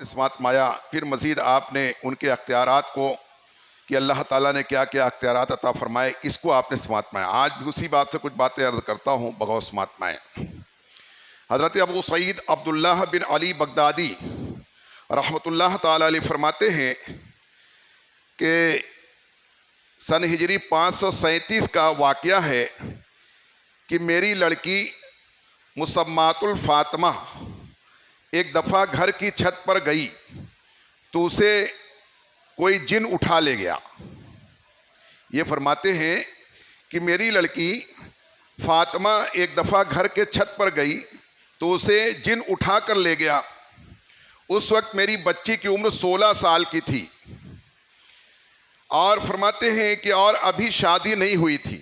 आपने समात माया, फिर मज़ीद आपने उनके अख्तियारात को कि अल्लाह ताला ने क्या क्या अख्तियारात अता फरमाए, इसको आपने समात माया। आज भी उसी बात से कुछ बातें अर्ज़ करता हूँ बगौर समात माए। हज़रत अबू सईद अब्दुल्लाह बिन अली बगदादी रहमतुल्लाह ताला अलैह फरमाते हैं कि सन हिजरी 537 का वाक़या है कि मेरी लड़की मुसम्मातुल फ़ातिमा एक दफ़ा घर की छत पर गई तो उसे कोई जिन उठा ले गया। ये फरमाते हैं कि मेरी लड़की फ़ातिमा एक दफ़ा घर के छत पर गई तो उसे जिन उठा कर ले गया। उस वक्त मेरी बच्ची की उम्र 16 साल की थी और फरमाते हैं कि और अभी शादी नहीं हुई थी।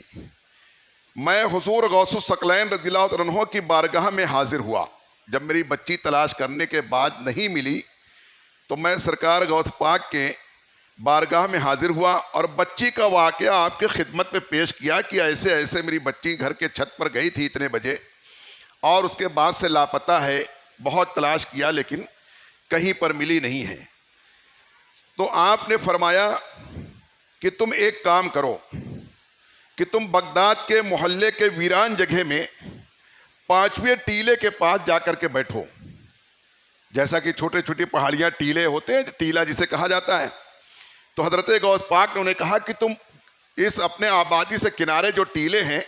मैं हुजूर गौसुस सकलैन रज़ियल्लाहु अन्हु की बारगाह में हाजिर हुआ। जब मेरी बच्ची तलाश करने के बाद नहीं मिली तो मैं सरकार गौस पाक के बारगाह में हाजिर हुआ और बच्ची का वाक़या आपके खिदमत में पेश किया कि ऐसे ऐसे मेरी बच्ची घर के छत पर गई थी इतने बजे और उसके बाद से लापता है। बहुत तलाश किया लेकिन कहीं पर मिली नहीं है। तो आपने फरमाया कि तुम एक काम करो कि तुम बगदाद के मोहल्ले के वीरान जगह में 5वें टीले के पास जाकर के बैठो। जैसा कि छोटे छोटी पहाड़ियां टीले होते हैं, टीला जिसे कहा जाता है। तो हजरत गौस पाक ने उन्हें कहा कि तुम इस अपने आबादी से किनारे जो टीले हैं,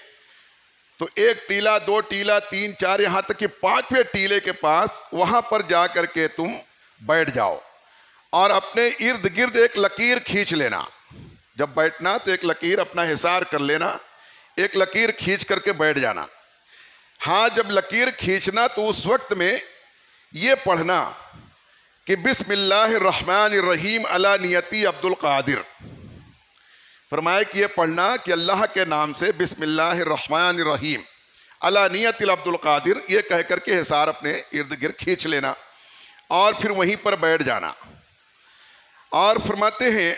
तो 1 टीला 2 टीला 3 4 यहां तक कि 5वें टीले के पास वहां पर जाकर के तुम बैठ जाओ और अपने इर्द गिर्द एक लकीर खींच लेना। जब बैठना तो एक लकीर अपना हिसार कर लेना, एक लकीर खींच करके बैठ जाना। हाँ, जब लकीर खींचना तो उस वक्त में ये पढ़ना कि बिस्मिल्लाहिर्रहमानिर्रहीम अला नियति अब्दुल कादिर। फरमाया कि ये पढ़ना कि अल्लाह के नाम से बिस्मिल्लाहिर्रहमानिर्रहीम अला नियति अब्दुल कादिर, ये कह करके हिसार अपने इर्द गिर्द खींच लेना और फिर वहीं पर बैठ जाना। और फरमाते हैं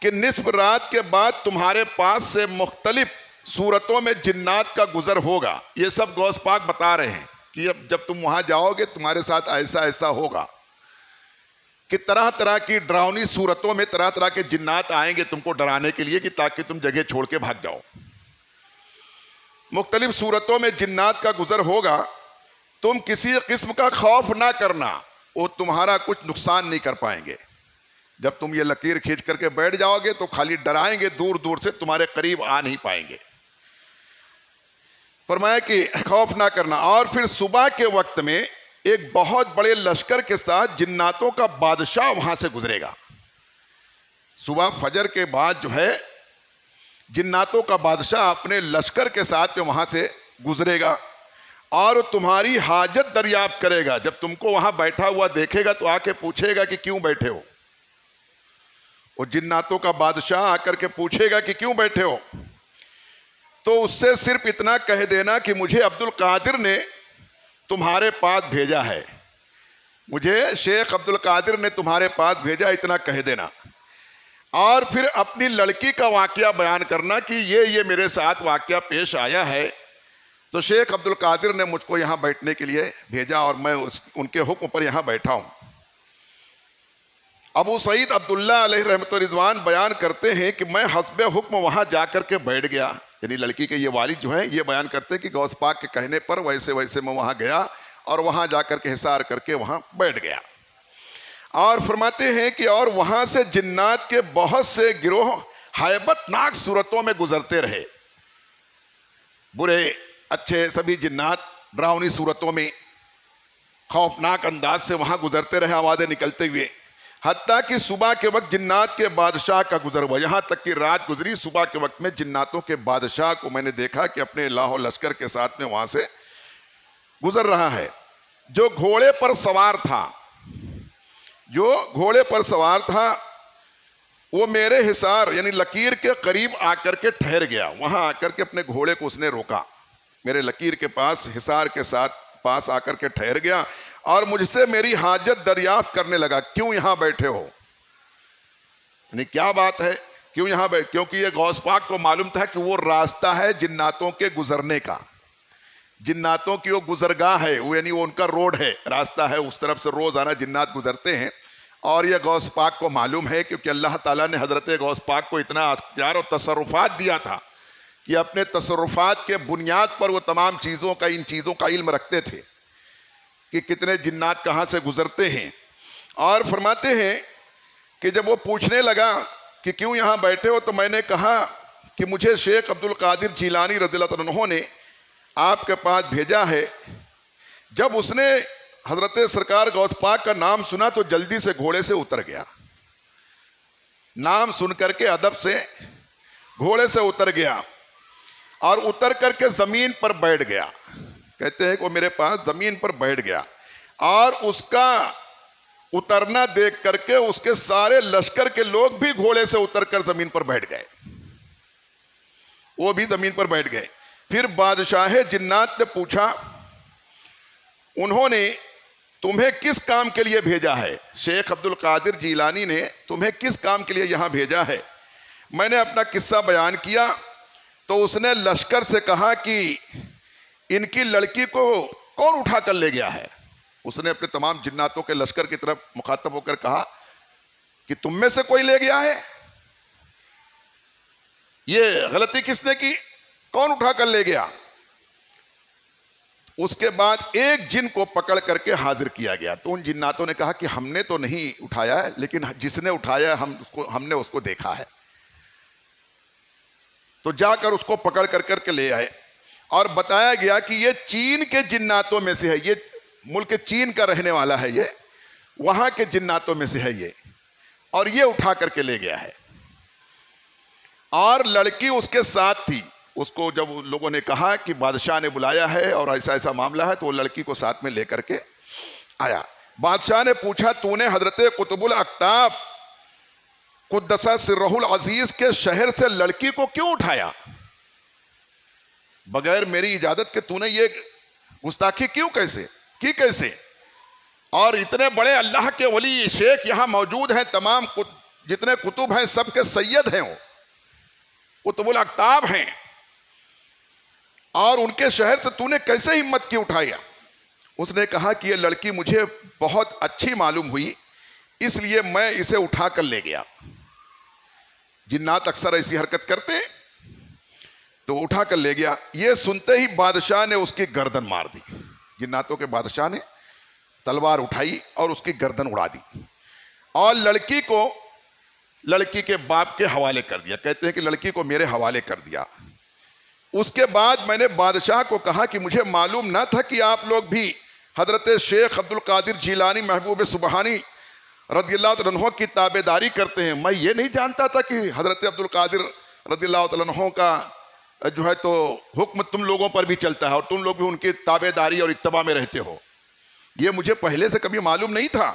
कि निस्फ रात के बाद तुम्हारे पास से मुख्तलिफ सूरतों में जिन्नात का गुजर होगा। ये सब गौस पाक बता रहे हैं कि जब तुम वहां जाओगे तुम्हारे साथ ऐसा ऐसा होगा कि तरह तरह की डरावनी सूरतों में तरह तरह के जिन्नात आएंगे तुमको डराने के लिए कि ताकि तुम जगह छोड़ के भाग जाओ। मुख्तलिफ सूरतों में जिन्नात का गुजर होगा। तुम किसी किस्म का खौफ ना करना, वो तुम्हारा कुछ नुकसान नहीं कर पाएंगे। जब तुम ये लकीर खींच करके बैठ जाओगे तो खाली डराएंगे, दूर दूर से तुम्हारे करीब आ नहीं पाएंगे। फरमाया कि खौफ ना करना। और फिर सुबह के वक्त में एक बहुत बड़े लश्कर के साथ जिन्नातों का बादशाह वहां से गुजरेगा। सुबह फजर के बाद जो है जिन्नातों का बादशाह अपने लश्कर के साथ में वहां से गुजरेगा और तुम्हारी हाजत दरियाफ्त करेगा। जब तुमको वहां बैठा हुआ देखेगा तो आके पूछेगा कि क्यों बैठे हो। वो जिन्नातों का बादशाह आकर के पूछेगा कि क्यों बैठे हो, तो उससे सिर्फ इतना कह देना कि मुझे अब्दुल कादिर ने तुम्हारे पास भेजा है, मुझे शेख अब्दुल कादिर ने तुम्हारे पास भेजा, इतना कह देना। और फिर अपनी लड़की का वाकया बयान करना कि ये मेरे साथ वाकया पेश आया है, तो शेख अब्दुल कादिर ने मुझको यहाँ बैठने के लिए भेजा और मैं उनके हुक्म पर यहाँ बैठा हूँ। अबू सईद अब्दुल्ला अलैहि रहमत व रिज़वान बयान करते हैं कि मैं हस्बे हुक्म वहाँ जाकर के बैठ गया। यानी लड़की के ये वालिद जो हैं ये बयान करते हैं कि गौस पाक के कहने पर वैसे वैसे मैं वहाँ गया और वहाँ जाकर के हिसार करके वहाँ बैठ गया। और फरमाते हैं कि और वहाँ से जिन्नात के बहुत से गिरोह हैबतनाक सूरतों में गुजरते रहे। बुरे अच्छे सभी जिन्नात डरावनी सूरतों में खौफनाक अंदाज से वहाँ गुजरते रहे, आवाज़ें निकलते हुए, हत्ता कि सुबह के वक्त जिन्नात के बादशाह का गुजर हुआ। यहाँ तक कि रात गुजरी, सुबह के वक्त में जिन्नातों के बादशाह को मैंने देखा कि अपने लाहौर लश्कर के साथ में वहाँ से गुजर रहा है। जो घोड़े पर सवार था वो मेरे हिसार यानी लकीर के करीब आकर के ठहर गया। वहाँ आकर के अपने घोड़े को उसने रोका, मेरे लकीर के पास हिसार के साथ पास आकर के ठहर गया और मुझसे मेरी हाजत दरियाफ्त करने लगा। क्यों यहाँ बैठे हो, यानी क्या बात है, क्यों यहाँ बैठे? क्योंकि ये गौस पाक को मालूम था कि वो रास्ता है जिन्नातों के गुजरने का। जिन्नातों की वो गुजरगाह है, वो यानी वो उनका रोड है, रास्ता है, उस तरफ से रोजाना जिन्नात गुजरते हैं। और ये गौस पाक को मालूम है, क्योंकि अल्लाह ताला ने हजरत गौस पाक को इतना अख्तियार और तसर्रुफात दिया था कि अपने तसर्रुफात के बुनियाद पर वो तमाम चीज़ों का, इन चीज़ों का इल्म रखते थे कि कितने जिन्नात कहाँ से गुजरते हैं। और फरमाते हैं कि जब वो पूछने लगा कि क्यों यहाँ बैठे हो, तो मैंने कहा कि मुझे शेख अब्दुल कादिर जीलानी रज़ियल्लाहु अन्हु ने आपके पास भेजा है। जब उसने हजरत सरकार गौस पाक का नाम सुना तो जल्दी से घोड़े से उतर गया। नाम सुन करके अदब से घोड़े से उतर गया और उतर करके जमीन पर बैठ गया। कहते हैं कि वो मेरे पास जमीन पर बैठ गया और उसका उतरना देख करके उसके सारे लश्कर के लोग भी घोड़े से उतरकर जमीन पर बैठ गए, वो भी जमीन पर बैठ गए। फिर बादशाह जिन्नात ने पूछा, उन्होंने तुम्हें किस काम के लिए भेजा है? शेख अब्दुल कादिर जीलानी ने तुम्हें किस काम के लिए यहां भेजा है? मैंने अपना किस्सा बयान किया तो उसने लश्कर से कहा कि इनकी लड़की को कौन उठा कर ले गया है? उसने अपने तमाम जिन्नातों के लश्कर की तरफ मुखातब होकर कहा कि तुम में से कोई ले गया है? ये गलती किसने की? कौन उठा कर ले गया? उसके बाद एक जिन को पकड़ करके हाजिर किया गया। तो उन जिन्नातों ने कहा कि हमने तो नहीं उठाया है, लेकिन जिसने उठाया हमने उसको देखा है। तो जाकर उसको पकड़ करके ले आए और बताया गया कि ये चीन के जिन्नातों में से है, ये मुल्क चीन का रहने वाला है, ये वहां के जिन्नातों में से है ये, और ये उठा करके ले गया है। और लड़की उसके साथ थी। उसको जब लोगों ने कहा कि बादशाह ने बुलाया है और ऐसा ऐसा मामला है, तो वो लड़की को साथ में लेकर के आया। बादशाह ने पूछा, तूने हजरत कुतुबुल अख्ताब कुद्दसा सिर्रुल अजीज के शहर से लड़की को क्यों उठाया? बगैर मेरी इजाजत के तूने ये गुस्ताखी क्यों कैसे? और इतने बड़े अल्लाह के वली शेख यहां मौजूद हैं, तमाम जितने कुतुब हैं सबके सैयद हैं, वो कुतुबुल अख्ताब हैं, और उनके शहर से तूने कैसे हिम्मत की उठाया? उसने कहा कि ये लड़की मुझे बहुत अच्छी मालूम हुई, इसलिए मैं इसे उठा कर ले गया। जिन्नात अक्सर ऐसी हरकत करते हैं, तो उठा कर ले गया। ये सुनते ही बादशाह ने उसकी गर्दन मार दी। जिन्नातों के बादशाह ने तलवार उठाई और उसकी गर्दन उड़ा दी और लड़की को लड़की के बाप के हवाले कर दिया। कहते हैं कि लड़की को मेरे हवाले कर दिया। उसके बाद मैंने बादशाह को कहा कि मुझे मालूम ना था कि आप लोग भी हजरत शेख अब्दुल कादिर जीलानी महबूब सुबहानी रज़ियल्लाहु अन्हु की ताबेदारी करते हैं। मैं ये नहीं जानता था कि हजरत अब्दुल कादिर रज़ियल्लाहु अन्हु का जो है तो हुक्म तुम लोगों पर भी चलता है और तुम लोग भी उनकी ताबेदारी और इत्तबा में रहते हो, ये मुझे पहले से कभी मालूम नहीं था।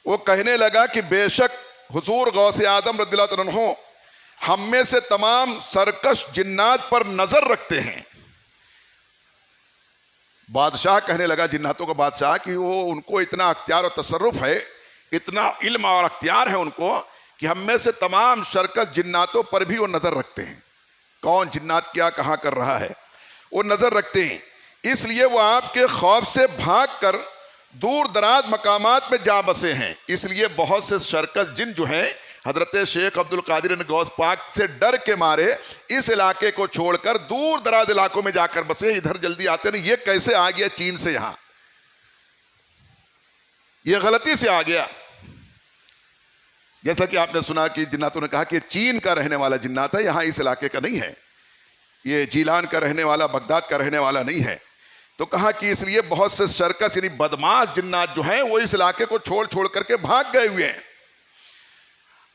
वो कहने लगा कि बेशक हुजूर गौसे आदम रज़ियल्लाहु अन्हु हम में से तमाम सरकश जिन्नात पर नजर रखते हैं। बादशाह कहने लगा, जिन्नातों का बादशाह, कि वो उनको इतना अख्तियार और तसर्रुफ है, इतना इल्म और अख्तियार है उनको कि हम में से तमाम सरकश जिन्नातों पर भी वो नजर रखते हैं। कौन जिन्नात क्या कहाँ कर रहा है वो नजर रखते हैं। इसलिए वो आपके खौफ से भागकर दूर दराज मकामात में जा बसे हैं। इसलिए बहुत से सरकश जिन जो हैं हजरत शेख अब्दुल कादिर गौस पाक से डर के मारे इस इलाके को छोड़कर दूर दराज इलाकों में जाकर बसे, इधर जल्दी आते नहीं। ये कैसे आ गया चीन से यहां? ये गलती से आ गया। जैसा कि आपने सुना कि जिन्नातों ने कहा कि चीन का रहने वाला जिन्नात है, यहां इस इलाके का नहीं है, ये जीलान का रहने वाला, बगदाद का रहने वाला नहीं है। तो कहा कि इसलिए बहुत से सरकस यानी बदमाश जिन्नात जो हैं वो इस इलाके को छोड़ छोड़ करके भाग गए हुए हैं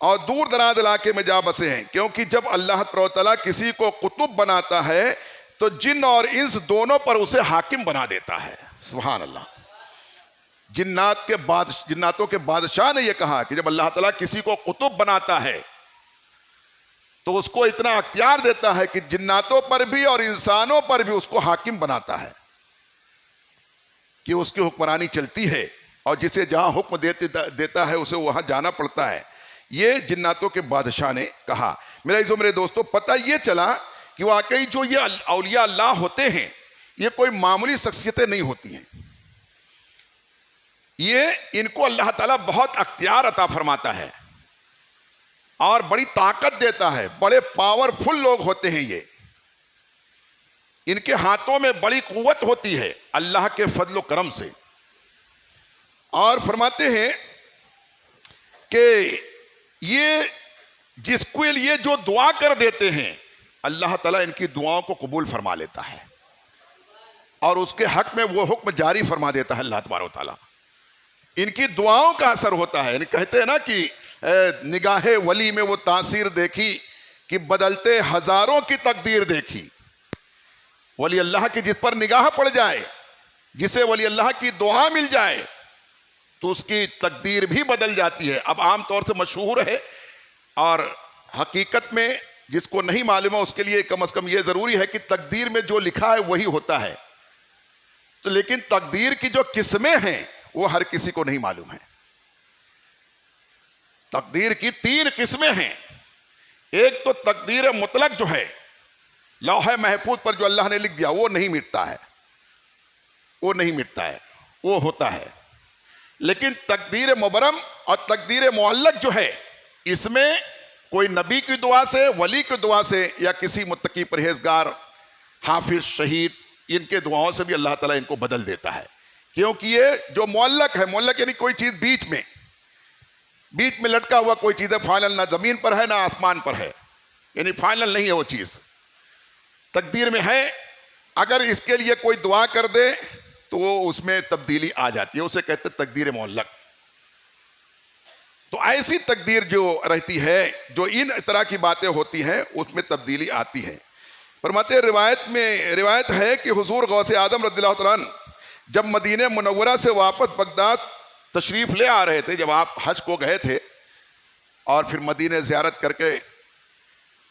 और दूर दराज इलाके में जा बसे हैं। क्योंकि जब अल्लाह तआला किसी को कुतुब बनाता है तो जिन और इंस दोनों पर उसे हाकिम बना देता है। सुभान अल्लाह। जिन्नातों के बादशाह ने यह कहा कि जब अल्लाह ताला किसी को कुतुब बनाता है तो उसको इतना अख्तियार देता है कि जिन्नातों पर भी और इंसानों पर भी उसको हाकिम बनाता है कि उसकी हुक्मरानी चलती है और जिसे जहां हुक्म देता है उसे वहां जाना पड़ता है। ये जिन्नातों के बादशाह ने कहा। मेरे दोस्तों, पता ये चला कि वाकई जो ये औलिया अल्लाह होते हैं ये कोई मामूली शख्सियतें नहीं होती हैं। ये इनको अल्लाह ताला बहुत अख्तियार अता फरमाता है और बड़ी ताकत देता है। बड़े पावरफुल लोग होते हैं ये, इनके हाथों में बड़ी कुव्वत होती है अल्लाह के फजल करम से। और फरमाते हैं कि ये जिसके लिए जो दुआ कर देते हैं अल्लाह ताला इनकी दुआओं को कबूल फरमा लेता है और उसके हक में वो हुक्म जारी फरमा देता है अल्लाह तबारक व तआला। इनकी दुआओं का असर होता है। यानी कहते हैं ना कि निगाहे वली में वो तासीर देखी कि बदलते हजारों की तकदीर देखी। वली अल्लाह की जिस पर निगाह पड़ जाए, जिसे वली अल्लाह की दुआ मिल जाए तो उसकी तकदीर भी बदल जाती है। अब आम तौर से मशहूर है और हकीकत में जिसको नहीं मालूम है उसके लिए कम से कम ये जरूरी है कि तकदीर में जो लिखा है वही होता है। तो लेकिन तकदीर की जो किस्में हैं वो हर किसी को नहीं मालूम है। तकदीर की 3 किस्में हैं। एक तो तकदीर मुतलक जो है, लौहे महफूज पर जो अल्लाह ने लिख दिया वो नहीं मिटता है, वो नहीं मिटता है, वो होता है। लेकिन तकदीर मुबरम और तकदीर मुअल्लक जो है, इसमें कोई नबी की दुआ से, वली की दुआ से या किसी मुत्तकी परहेजगार, हाफिज, शहीद, इनके दुआओं से भी अल्लाह ताला इनको बदल देता है। क्योंकि ये जो मुअल्लक है, मुअल्लक यानी कोई चीज बीच में लटका हुआ कोई चीज है, फाइनल ना जमीन पर है ना आसमान पर है, यानी फाइनल नहीं है वो चीज, तकदीर में है। अगर इसके लिए कोई दुआ कर दे तो वो उसमें तब्दीली आ जाती है, उसे कहते हैं तकदीर मुअल्लक। तो ऐसी तकदीर जो रहती है, जो इन तरह की बातें होती हैं, उसमें तब्दीली आती है। फरमाते रिवायत है कि हुजूर गौसे आदम रज़ियल्लाहु तआला अन्हु जब मदीने मुनव्वरा से वापस बगदाद तशरीफ ले आ रहे थे, जब आप हज को गए थे और फिर मदीने ज़ियारत करके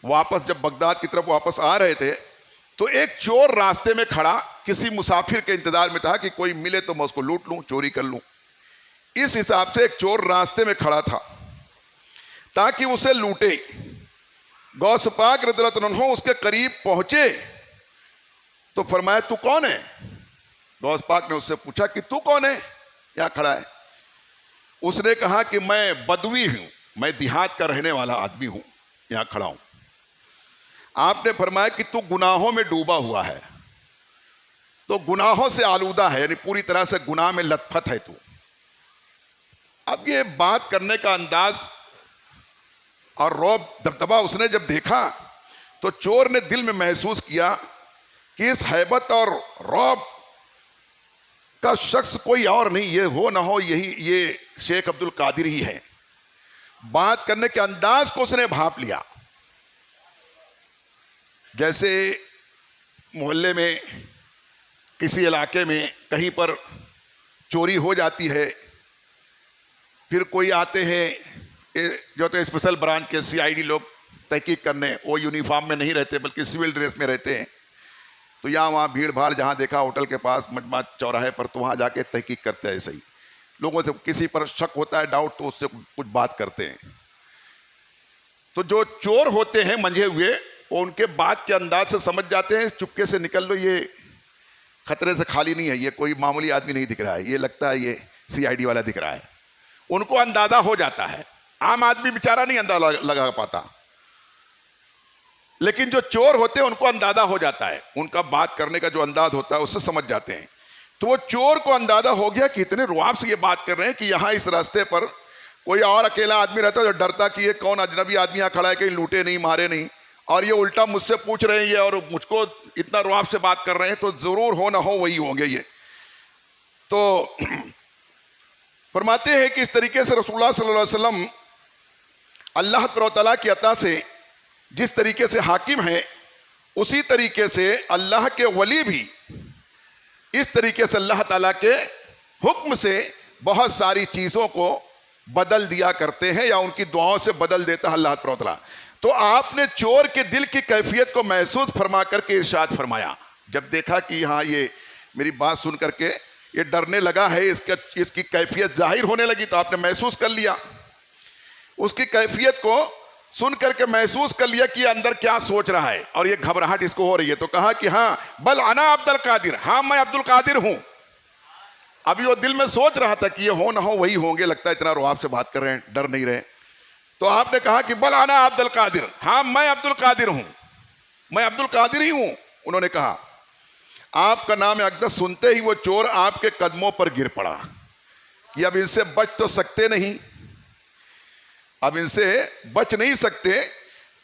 वापस जब बगदाद की तरफ वापस आ रहे थे, तो एक चोर रास्ते में खड़ा किसी मुसाफिर के इंतजार में था कि कोई मिले तो मैं उसको लूट लूं, चोरी कर लूं। इस हिसाब से एक चोर रास्ते में खड़ा था ताकि उसे लूटे। गौस पाक रज़ियल्लाहु अन्हु उसके करीब पहुंचे तो फरमाया, तू कौन है? गौस पाक ने उससे पूछा कि तू कौन है, यहाँ खड़ा है? उसने कहा कि मैं बदवी हूं, मैं देहात का रहने वाला आदमी हूं, यहाँ खड़ा हूं। आपने फरमाया कि तू गुनाहों में डूबा हुआ है, तो गुनाहों से आलूदा है, यानी पूरी तरह से गुनाह में लथपथ है तू। अब ये बात करने का अंदाज और रौब दबदबा उसने जब देखा तो चोर ने दिल में महसूस किया कि इस हैबत और रौब का शख्स कोई और नहीं, ये हो ना हो ये शेख अब्दुल कादिर ही है। बात करने के अंदाज को उसने भाप लिया। जैसे मोहल्ले में, किसी इलाके में कहीं पर चोरी हो जाती है, फिर कोई आते हैं जो तो स्पेशल ब्रांच के सीआईडी लोग तहकीक करने, वो यूनिफॉर्म में नहीं रहते बल्कि सिविल ड्रेस में रहते हैं, तो यहाँ वहाँ भीड़ भाड़ जहाँ देखा होटल के पास, मजमा चौराहे पर, तो वहाँ जाके तहकीक करते हैं। ऐसे ही लोगों से किसी पर शक होता है, डाउट, तो उससे कुछ बात करते हैं। तो जो चोर होते हैं मंझे हुए, वो उनके बात के अंदाज से समझ जाते हैं, चुपके से निकल लो, ये खतरे से खाली नहीं है, ये कोई मामूली आदमी नहीं दिख रहा है, ये लगता है ये सीआईडी वाला दिख रहा है। उनको अंदाजा हो जाता है। आम आदमी बेचारा नहीं अंदाजा लगा पाता, लेकिन जो चोर होते हैं उनको अंदाजा हो जाता है, उनका बात करने का जो अंदाज होता है उससे समझ जाते हैं। तो वो चोर को अंदाजा हो गया कि इतने रुआब से ये बात कर रहे हैं कि यहाँ इस रास्ते पर कोई और अकेला आदमी रहता है जो डरता कि ये कौन अजनबी आदमी यहाँ खड़ा है, कहीं लूटे नहीं, मारे नहीं, और ये उल्टा मुझसे पूछ रहे हैं ये, और मुझको इतना रुआब से बात कर रहे हैं, तो जरूर हो ना हो वही होंगे ये। तो फरमाते हैं कि इस तरीके से रसूलुल्लाह सल्लल्लाहु अलैहि वसल्लम अल्लाह तआला की अता से जिस तरीके से हाकिम है, उसी तरीके से अल्लाह के वली भी इस तरीके से अल्लाह ताला के हुक्म से बहुत सारी चीज़ों को बदल दिया करते हैं, या उनकी दुआओं से बदल देता है अल्लाह ताला। तो आपने चोर के दिल की कैफियत को महसूस फरमा करके इरशाद फरमाया, जब देखा कि हाँ ये मेरी बात सुन करके ये डरने लगा है, इसकी कैफियत जाहिर होने लगी, तो आपने महसूस कर लिया। उसकी कैफियत को सुन करके महसूस कर लिया कि ये अंदर क्या सोच रहा है और ये घबराहट इसको हो रही है, तो कहा कि हाँ बल अना अब्दुल कादिर, हाँ मैं अब्दुल कादिर हूं। अभी वो दिल में सोच रहा था कि ये हो ना हो वही होंगे, लगता है इतना रुआब से बात कर रहे हैं, डर नहीं रहे। तो आपने कहा कि बल अना अब्दुल कादिर, हाँ मैं अब्दुल कादिर हूं, मैं अब्दुल कादिर ही हूं। उन्होंने कहा आपका नाम अक़दस सुनते ही वो चोर आपके कदमों पर गिर पड़ा कि अब इनसे बच तो सकते नहीं, अब इनसे बच नहीं सकते।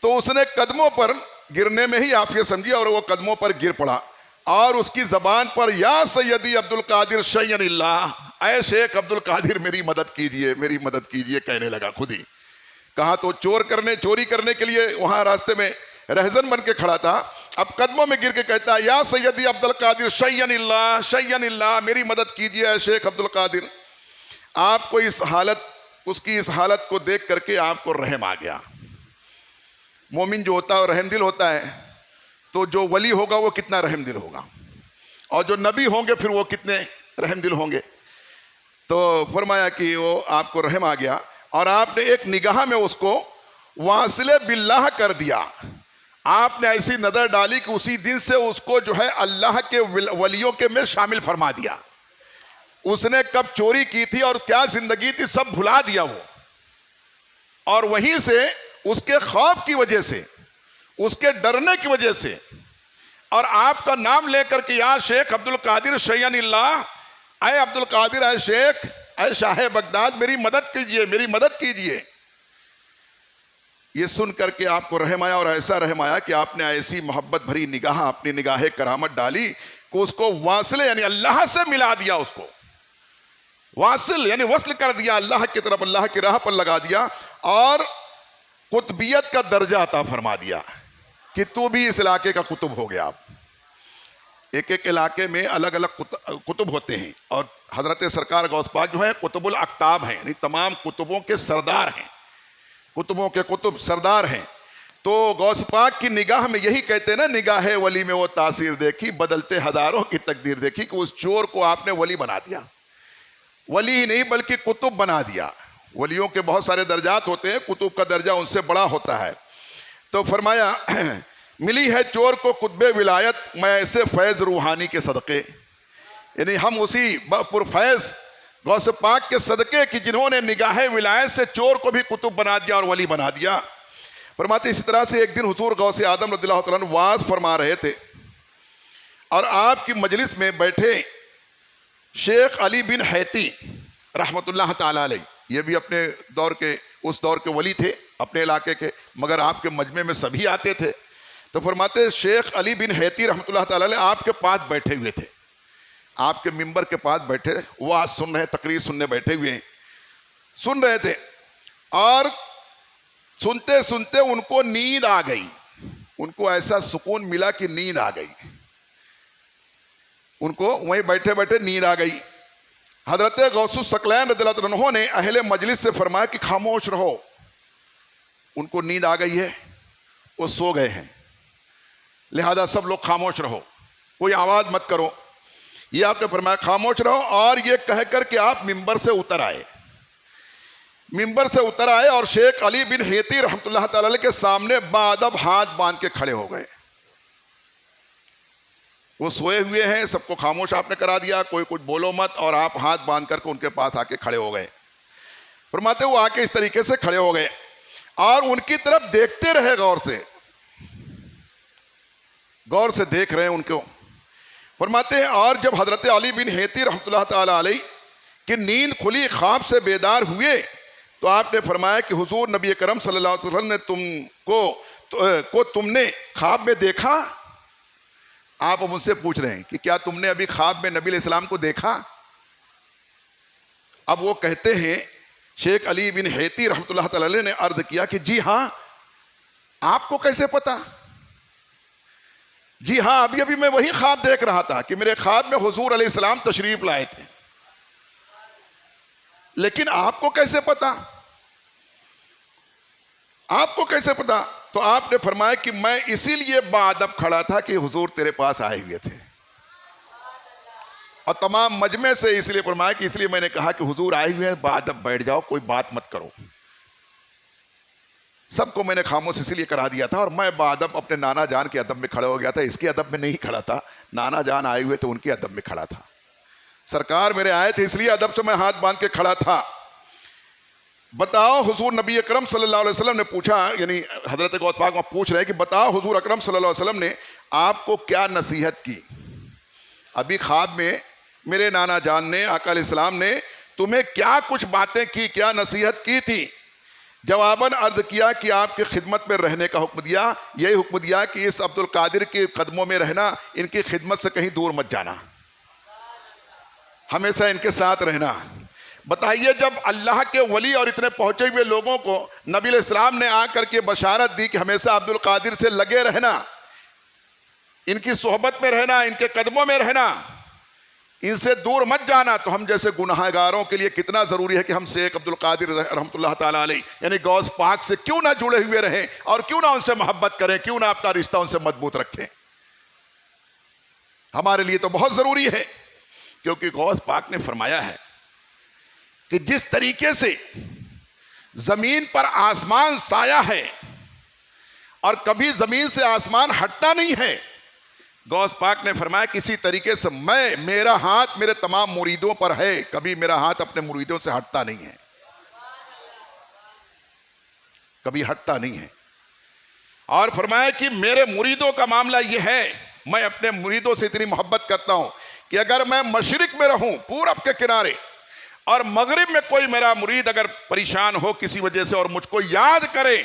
तो उसने कदमों पर गिरने में ही आप ये समझिए, और वो कदमों पर गिर पड़ा और उसकी जबान पर या सैयदी अब्दुल कादिर शय्यनिल्लाह, ऐ शेख अब्दुल कादिर मेरी मदद कीजिए, मेरी मदद कीजिए, कहने लगा खुद ही। कहा तो चोरी करने के लिए वहां रास्ते में रहजन बन के खड़ा था, अब कदमों में गिर के कहता है या सैयदी अब्दुल कादिर शय्यनिल्लाह शय्यनिल्लाह, मेरी मदद कीजिए ऐ शेख अब्दुल कादिर। आपको इस हालत, उसकी इस हालत को देख करके आपको रहम आ गया। मोमिन जो होता है रहमदिल होता है, तो जो वली होगा वो कितना रहमदिल होगा, और जो नबी होंगे फिर वो कितने रहमदिल होंगे। तो फरमाया कि वो आपको रहम आ गया और आपने एक निगाह में उसको वासिले बिल्लाह कर दिया। आपने ऐसी नजर डाली कि उसी दिन से उसको जो है अल्लाह के वलियों के में शामिल फरमा दिया। उसने कब चोरी की थी और क्या जिंदगी थी सब भुला दिया वो, और वहीं से उसके खौफ की वजह से, उसके डरने की वजह से, और आपका नाम लेकर के या शेख अब्दुल कादिर शय्यनिल्लाह, ऐ अब्दुल कादिर, ऐ शेख, ऐ शाह बगदाद, मेरी मदद कीजिए, मेरी मदद कीजिए। ये सुन करके आपको रहम आया, और ऐसा रहम आया कि आपने ऐसी मोहब्बत भरी निगाह, अपनी निगाह करामत डाली कि उसको वासिल यानी अल्लाह से मिला दिया, उसको वासिल यानी वस्ल कर दिया अल्लाह की तरफ, अल्लाह की राह पर लगा दिया, और कुतबियत का दर्जा अता फरमा दिया कि तू भी इस इलाके का कुतुब हो गया। आप एक एक इलाके में अलग अलग कुतुब होते हैं, और हजरत सरकार गौस पाक जो है कुतुबुल अक्ताब हैं, यानी तमाम कुतुबों के सरदार हैं, कुतुबों के कुतुब सरदार हैं। तो गौस पाक की निगाह में यही कहते हैं ना, निगाह वली में वो तासीर देखी, बदलते हजारों की तकदीर देखी, कि उस चोर को आपने वली बना दिया। वली ही नहीं बल्कि कुतुब बना दिया। वलियों के बहुत सारे दर्जात होते हैं, कुतुब का दर्जा उनसे बड़ा होता है। तो फरमाया मिली है चोर को कुतबे विलायत, मैं ऐसे फैज़ रूहानी के सदक़े, यानी हम उसी पुरफैज़ गौस पाक के सदक़े की जिन्होंने निगाह विलायत से चोर को भी कुतुब बना दिया और वली बना दिया। फरमाते इसी तरह से एक दिन हुजूर गौस आदम रज़ियल्लाहु तआला अन्हु वाज़ फरमा रहे थे, और आपकी मजलिस में बैठे शेख अली बिन हैती रहमतुल्लाह ताला अलैह, ये भी अपने दौर के, उस दौर के वली थे अपने इलाके के, मगर आपके मजमे में सभी आते थे। तो फरमाते शेख अली बिन हैती रहमतुल्लाह ताला अलैह आपके पास बैठे हुए थे, आपके मिंबर के पास बैठे, वो आज सुन रहे, तकरीर सुनने बैठे हुए हैं, सुन रहे थे, और सुनते सुनते उनको नींद आ गई। उनको ऐसा सुकून मिला कि नींद आ गई, उनको वहीं बैठे बैठे नींद आ गई। हजरत गौसुस सकलैन रज़ियल्लाहु अन्हु ने अहले मजलिस से फरमाया कि खामोश रहो, उनको नींद आ गई है, वो सो गए हैं, लिहाजा सब लोग खामोश रहो, कोई आवाज मत करो। ये आपने फरमाया खामोश रहो, और ये कह कर के आप मिंबर से उतर आए। मिंबर से उतर आए और शेख अली बिन हैती रहमतुल्लाह ताला अलैह के सामने बाअदब हाथ बांध के खड़े हो गए। वो सोए हुए हैं, सबको खामोश आपने करा दिया, कोई कुछ बोलो मत, और आप हाथ बांध करके उनके पास आके खड़े हो गए। फरमाते वो आके इस तरीके से खड़े हो गए और उनकी तरफ देखते रहे, गौर से देख रहे हैं उनको। फरमाते हैं और जब हजरत अली बिन हैती रहमतुल्लाह ताला अलैह की नींद खुली, ख्वाब से बेदार हुए, तो आपने फरमाया कि हुजूर नबी करम सल्लल्लाहु अलैहि वसल्लम ने तुमने ख्वाब में देखा। आप मुझसे पूछ रहे हैं कि क्या तुमने अभी ख्वाब में नबी अलैहिस्सलाम को देखा। अब वो कहते हैं, शेख अली बिन हैती रहमतुल्लाह ताला अलैह ने अर्ज किया कि जी हाँ, आपको कैसे पता। जी हाँ, अभी अभी मैं वही ख्वाब देख रहा था कि मेरे ख्वाब में हुजूर अलैहिस्सलाम तशरीफ लाए थे, लेकिन आपको कैसे पता, आपको कैसे पता। तो आपने फरमाया कि मैं इसीलिए बाअदब खड़ा था कि हुजूर तेरे पास आए हुए थे, और तमाम मजमे से इसलिए फरमाया कि इसलिए मैंने कहा कि हुजूर आए हुए हैं, बाअदब बैठ जाओ, कोई बात मत करो। सबको मैंने खामोश इसलिए करा दिया था और मैं बादब अपने नाना जान के अदब में खड़ा हो गया था, इसके अदब में नहीं खड़ा था। नाना जान आए हुए तो उनके अदब में खड़ा था। सरकार मेरे आए थे इसलिए अदब से मैं हाथ बांध के खड़ा था। बताओ हुजूर नबी अकरम सल्लल्लाहु अलैहि वसल्लम ने पूछा, यानी हजरत गौस पाक वहां पूछ रहे हैं कि बताओ हुजूर अकरम सल्लल्लाहु अलैहि वसल्लम ने आपको क्या नसीहत की। अभी ख्वाब में मेरे नाना जान ने, आका अलैहिस्सलाम ने तुम्हें क्या कुछ बातें की, क्या नसीहत की थी। जवाबन अर्ज किया कि आपकी खिदमत में रहने का हुक्म दिया, यही हुक्म दिया कि इस अब्दुल कादिर के कदमों में रहना, इनकी खिदमत से कहीं दूर मत जाना, हमेशा इनके साथ रहना। बताइए, जब अल्लाह के वली और इतने पहुंचे हुए लोगों को नबी अलैहिस्सलाम ने आकर के बशारत दी कि हमेशा अब्दुल कादिर से लगे रहना, इनकी सोहबत में रहना, इनके कदमों में रहना, इनसे दूर मत जाना, तो हम जैसे गुनाहगारों के लिए कितना जरूरी है कि हम शेख अब्दुल कादिर रहमतुल्लाह ताला अलैह यानी गौस पाक से क्यों ना जुड़े हुए रहें और क्यों ना उनसे मोहब्बत करें, क्यों ना अपना रिश्ता उनसे मजबूत रखें। हमारे लिए तो बहुत जरूरी है, क्योंकि गौस पाक ने फरमाया है कि जिस तरीके से जमीन पर आसमान साया है और कभी जमीन से आसमान हटता नहीं है, गौस पाक ने फरमाया किसी तरीके से मेरा हाथ मेरे तमाम मुरीदों पर है, कभी मेरा हाथ अपने मुरीदों से हटता नहीं है, कभी हटता नहीं है। और फरमाया कि मेरे मुरीदों का मामला यह है, मैं अपने मुरीदों से इतनी मोहब्बत करता हूं कि अगर मैं मशरिक में रहूं पूरब के किनारे और मगरिब में कोई मेरा मुरीद अगर परेशान हो किसी वजह से और मुझको याद करे,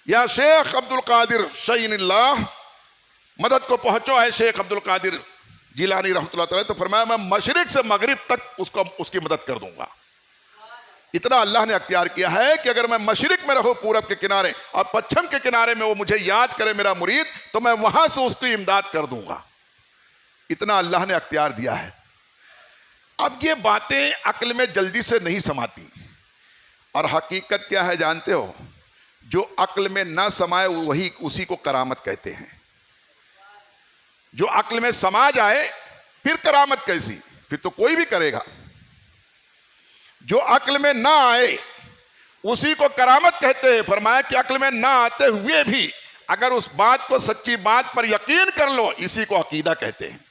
या शेख अब्दुल कादिर शहीनिल्लाह मदद को पहुंचो है शेख अब्दुल कादिर जिलानी रहमतुल्लाह तआला, तो फरमाया मैं मशरिक से मगरिब तक उसकी मदद कर दूंगा। इतना अल्लाह ने अख्तियार किया है कि अगर मैं मशरिक में रहूं पूरब के किनारे और पश्चिम के किनारे में वो मुझे याद करे मेरा मुरीद, तो मैं वहां से उसकी इमदाद कर दूंगा। इतना अल्लाह ने अख्तियार दिया है। अब ये बातें अक्ल में जल्दी से नहीं समाती, और हकीकत क्या है जानते हो, जो अक्ल में ना समाए वही उसी को करामत कहते हैं। जो अक्ल में समा जाए फिर करामत कैसी, फिर तो कोई भी करेगा। जो अक्ल में ना आए उसी को करामत कहते हैं। फरमाया कि अक्ल में ना आते हुए भी अगर उस बात को, सच्ची बात पर यकीन कर लो, इसी को अकीदा कहते हैं।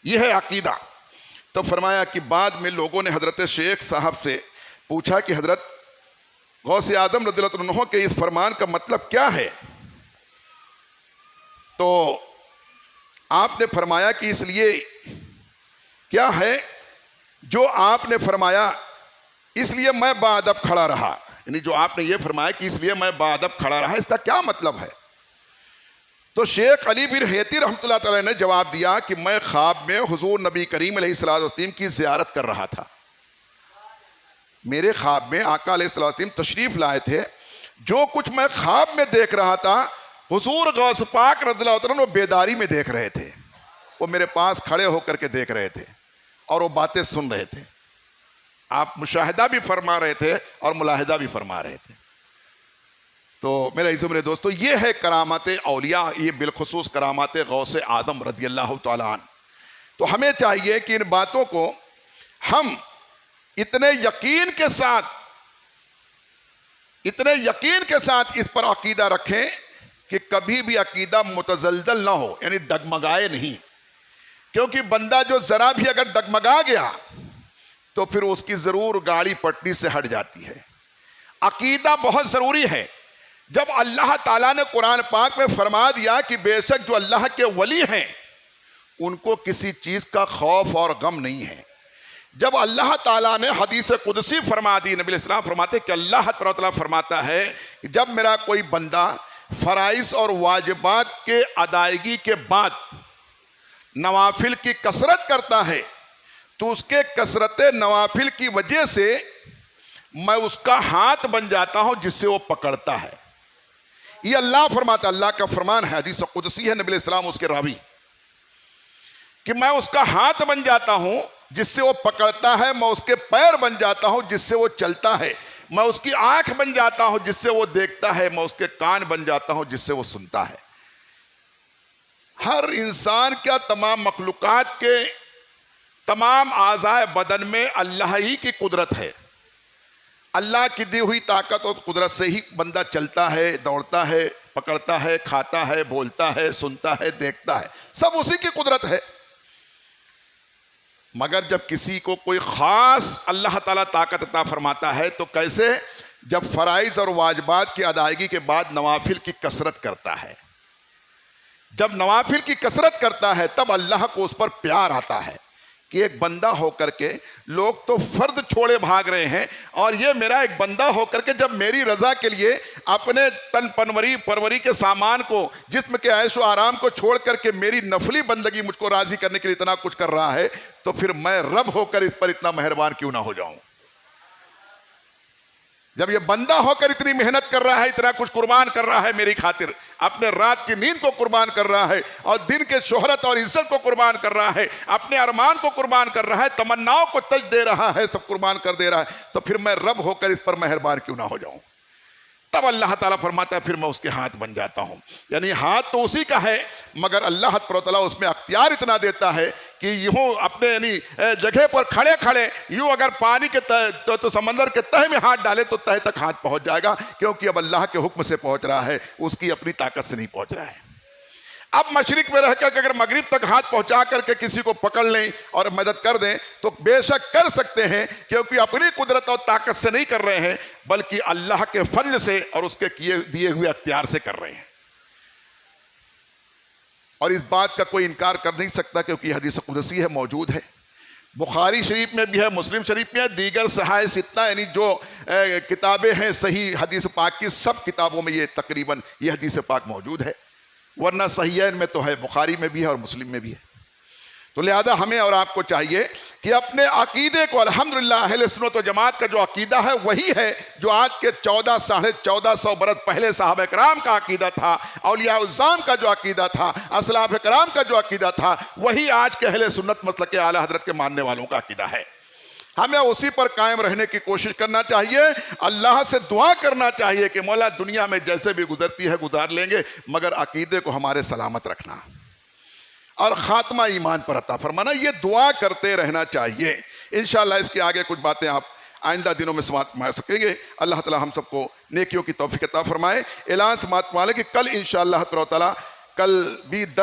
यह है अकीदा। तो फरमाया कि बाद में लोगों ने हजरत शेख साहब से पूछा कि हजरत गौसे आदम रज़ियल्लाहु अन्हु के इस फरमान का मतलब क्या है। तो आपने फरमाया कि इसलिए क्या है, जो आपने फरमाया इसलिए मैं बाअदब खड़ा रहा, यानी जो आपने ये फरमाया कि इसलिए मैं बाअदब खड़ा रहा, इसका क्या मतलब है। तो शेख अली बिन हैती रहमतुल्लाह तआला ने जवाब दिया कि मैं ख्वाब में हुजूर नबी करीम अलैहिस्सलातु वस्सलाम की ज़ियारत कर रहा था। मेरे ख्वाब में आका अलैहिस्सलातु वस्सलाम तशरीफ लाए थे। जो कुछ मैं ख्वाब में देख रहा था हुजूर गौस पाक रज़ियल्लाहु अन्हु वो बेदारी में देख रहे थे। वो मेरे पास खड़े होकर के देख रहे थे और वो बातें सुन रहे थे। आप मुशाहिदा भी फरमा रहे थे और मुलाहिदा भी फरमा रहे थे। तो मेरे इज़्ज़ो मेरे दोस्तों, ये है करामात औलिया, ये बिलखुसूस करामात गौसे आदम रज़ियल्लाहु तआला अन्हु। तो हमें चाहिए कि इन बातों को हम इतने यकीन के साथ इस पर अकीदा रखें कि कभी भी अकीदा मुतज़लज़ल ना हो, यानी डगमगाए नहीं। क्योंकि बंदा जो जरा भी अगर डगमगा गया तो फिर उसकी जरूर गाड़ी पटरी से हट जाती है। अकीदा बहुत जरूरी है। जब अल्लाह ताला ने कुरान पाक में फरमा दिया कि बेशक जो अल्लाह के वली हैं उनको किसी चीज का खौफ और गम नहीं है, जब अल्लाह ताला ने हदीस कुदसी फरमा दी, नबी इस्लाम फरमाते कि अल्लाह तआला फरमाता है कि जब मेरा कोई बंदा फराइज और वाजिबात के अदायगी के बाद नवाफिल की कसरत करता है तो उसके कसरत नवाफिल की वजह से मैं उसका हाथ बन जाता हूं जिससे वो पकड़ता है। ये अल्लाह फरमाता, अल्लाह का फरमान है, हदीस कुदसी है, नबी इस्लाम उसके रावी, कि मैं उसका हाथ बन जाता हूं जिससे वो पकड़ता है, मैं उसके पैर बन जाता हूं जिससे वो चलता है, मैं उसकी आंख बन जाता हूं जिससे वो देखता है, मैं उसके कान बन जाता हूं जिससे वो सुनता है। हर इंसान क्या, तमाम मखलूकात के तमाम आज़ाए बदन में अल्लाह ही की कुदरत है। अल्लाह की दी हुई ताकत और कुदरत से ही बंदा चलता है, दौड़ता है, पकड़ता है, खाता है, बोलता है, सुनता है, देखता है, सब उसी की कुदरत है। मगर जब किसी को कोई खास अल्लाह ताला ताकत अता फरमाता है तो कैसे? जब फराइज और वाजिबात की अदायगी के बाद नवाफिल की कसरत करता है। जब नवाफिल की कसरत करता है तब अल्लाह को उस पर प्यार आता है कि एक बंदा होकर के लोग तो फर्द छोड़े भाग रहे हैं और ये मेरा एक बंदा होकर के जब मेरी रजा के लिए अपने तन परवरी के सामान को, जिस्म के ऐशो आराम को छोड़ करके मेरी नफली बंदगी मुझको राजी करने के लिए इतना कुछ कर रहा है, तो फिर मैं रब होकर इस पर इतना मेहरबान क्यों ना हो जाऊं? जब ये बंदा होकर इतनी मेहनत कर रहा है, इतना कुछ कुर्बान कर रहा है मेरी खातिर, अपने रात की नींद को कुर्बान कर रहा है और दिन के शोहरत और इज्जत को कुर्बान कर रहा है, अपने अरमान को कुर्बान कर रहा है, तमन्नाओं को तज दे रहा है, सब कुर्बान कर दे रहा है, तो फिर मैं रब होकर इस पर मेहरबान क्यों ना हो जाऊं? तब अल्लाह ताला फरमाता है फिर मैं उसके हाथ बन जाता हूं। यानी हाथ तो उसी का है, मगर अल्लाह ताला उसमें अख्तियार इतना देता है कि यूं अपने यानी जगह पर खड़े खड़े यूं अगर पानी के तो समंदर के तह में हाथ डाले तो तह तक हाथ पहुंच जाएगा, क्योंकि अब अल्लाह के हुक्म से पहुंच रहा है, उसकी अपनी ताकत से नहीं पहुंच रहा है। अब मशरिक में रहकर अगर मगरिब तक हाथ पहुंचा करके किसी को पकड़ लें और मदद कर दें तो बेशक कर सकते हैं, क्योंकि अपनी कुदरत और ताकत से नहीं कर रहे हैं बल्कि अल्लाह के फजल से और उसके दिए हुए अख्तियार से कर रहे हैं। और इस बात का कोई इनकार कर नहीं सकता, क्योंकि हदीस कुदसी है, मौजूद है, बुखारी शरीफ में भी है, मुस्लिम शरीफ में है, दीगर सहाय सित्ता यानी जो किताबें हैं सही हदीस पाक की, सब किताबों में ये तकरीबन ये हदीस पाक मौजूद है, वरना सहीहैन में तो है, बुखारी में भी है और मुस्लिम में भी है। तो लिहाजा हमें और आपको चाहिए कि अपने अकीदे को, अल्हम्दुलिल्लाह अहले सुन्नत व जमात का जो अकीदा है वही है जो आज के 1400-1450 बरस पहले साहबा कराम का अकीदा था, औलिया उज़्ज़ाम का जो अकीदा था, असलाफ कराम का जो अकीदा था, वही आज के अहले सुन्नत मसलक के आला हजरत के मानने वालों का अकीदा है। हमें उसी पर कायम रहने की कोशिश करना चाहिए, अल्लाह से दुआ करना चाहिए कि मौला दुनिया में जैसे भी गुजरती है गुजार लेंगे, मगर अकीदे को हमारे सलामत रखना और खात्मा ईमान पर अता फरमाना, ये दुआ करते रहना चाहिए। इंशाअल्लाह इसके आगे कुछ बातें आप आइंदा दिनों में समाप्त फरमा सकेंगे। अल्लाह ताला हम सबको नेकियों की तौफीक अता फरमाए। ऐलान समाप्त वाले कि कल इंशाअल्लाह ताला कल भी दर्स